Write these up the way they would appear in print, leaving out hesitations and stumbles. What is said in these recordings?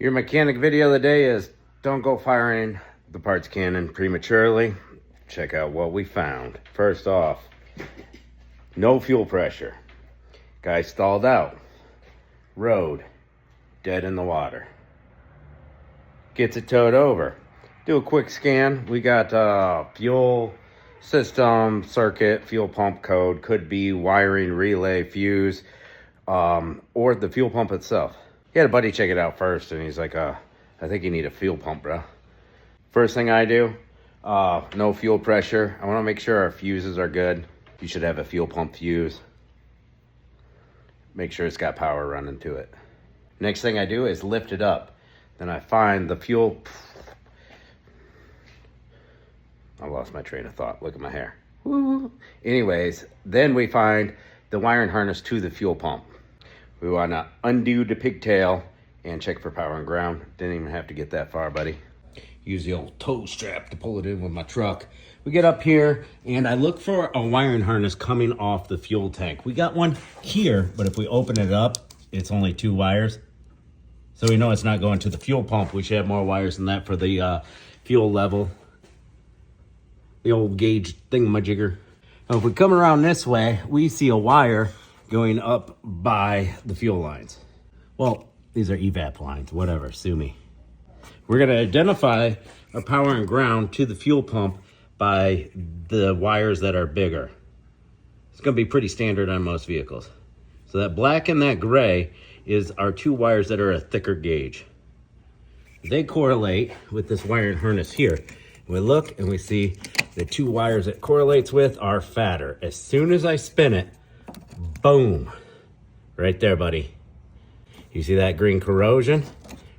Your mechanic video of the day is don't go firing the parts cannon prematurely. Check out what we found. First off, no fuel pressure. Guy stalled out. Road, dead in the water. Gets it towed over. Do a quick scan. We got fuel system, circuit, fuel pump code. Could be wiring, relay, fuse, or the fuel pump itself. He had a buddy check it out first, and he's like, I think you need a fuel pump, bro. First thing I do, no fuel pressure. I want to make sure our fuses are good. You should have a fuel pump fuse. Make sure it's got power running to it. Next thing I do is lift it up. Then I find the fuel. I lost my train of thought. Look at my hair. Woo. Anyways, then we find the wiring harness to the fuel pump. We want to undo the pigtail and check for power and ground. Didn't even have to get that far, buddy. Use the old tow strap to pull it in with my truck. We get up here and I look for a wiring harness coming off the fuel tank. We got one here, but if we open it up, it's only 2 wires. So we know it's not going to the fuel pump. We should have more wires than that for the fuel level. The old gauge thingamajigger. Now, if we come around this way, we see a wire going up by the fuel lines. Well, these are evap lines, whatever, sue me. We're gonna identify our power and ground to the fuel pump by the wires that are bigger. It's gonna be pretty standard on most vehicles. So that black and that gray is our 2 wires that are a thicker gauge. They correlate with this wiring harness here. We look and we see the 2 wires it correlates with are fatter. As soon as I spin it, boom, right there, buddy. You see that green corrosion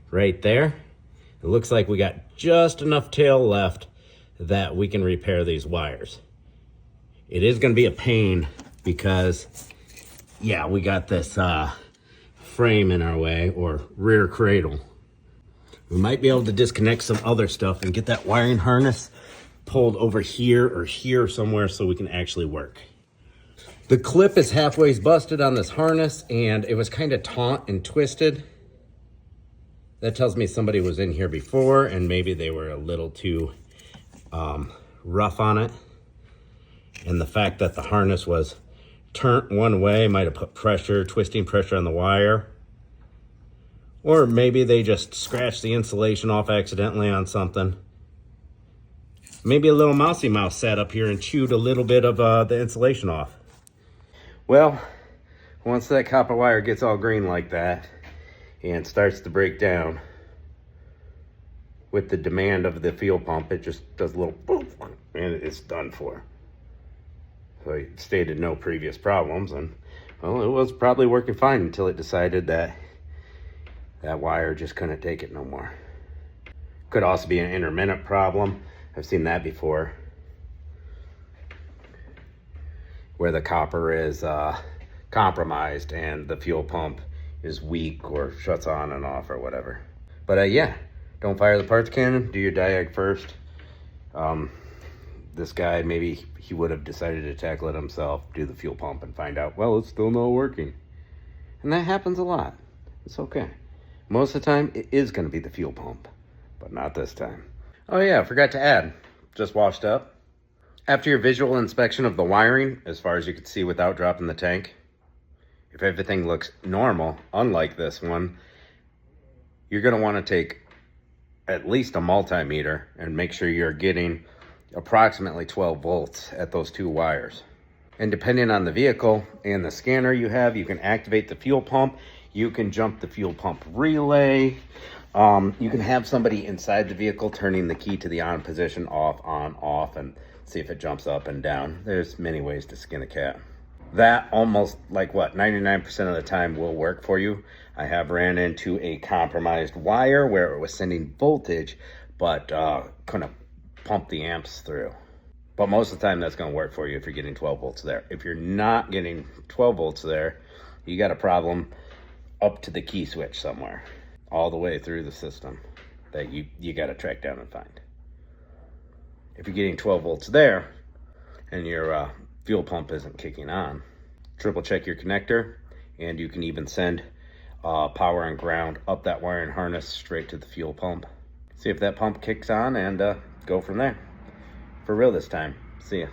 right there? It looks like we got just enough tail left that we can repair these wires. It is gonna be a pain because, yeah, we got this frame in our way, or rear cradle. We might be able to disconnect some other stuff and get that wiring harness pulled over here or here somewhere so we can actually work. The clip is halfway busted on this harness and it was kind of taut and twisted. That tells me somebody was in here before and maybe they were a little too rough on it. And the fact that the harness was turned one way might have put pressure, twisting pressure on the wire. Or maybe they just scratched the insulation off accidentally on something. Maybe a little mousy mouse sat up here and chewed a little bit of the insulation off. Well, once that copper wire gets all green like that and starts to break down with the demand of the fuel pump, it just does a little boop and it's done for. So he stated no previous problems, and well, it was probably working fine until it decided that that wire just couldn't take it no more. Could also be an intermittent problem. I've seen that before, where the copper is compromised and the fuel pump is weak or shuts on and off or whatever. But yeah, don't fire the parts cannon, do your diag first. This guy, maybe he would have decided to tackle it himself, do the fuel pump and find out, well, it's still not working. And that happens a lot. It's okay. Most of the time, it is gonna be the fuel pump, but not this time. Oh yeah, I forgot to add, just washed up. After your visual inspection of the wiring, as far as you can see without dropping the tank, if everything looks normal, unlike this one, you're gonna wanna take at least a multimeter and make sure you're getting approximately 12 volts at those 2 wires. And depending on the vehicle and the scanner you have, you can activate the fuel pump, you can jump the fuel pump relay, you can have somebody inside the vehicle turning the key to the on position, off, on, off, and see if it jumps up and down. There's many ways to skin a cat. That almost, like what, 99% of the time will work for you. I have ran into a compromised wire where it was sending voltage, but couldn't pump the amps through. But most of the time that's gonna work for you if you're getting 12 volts there. If you're not getting 12 volts there, you got a problem up to the key switch somewhere, all the way through the system that you gotta track down and find. If you're getting 12 volts there and your fuel pump isn't kicking on, triple check your connector, and you can even send power and ground up that wiring harness straight to the fuel pump. See if that pump kicks on and go from there. For real this time. See ya.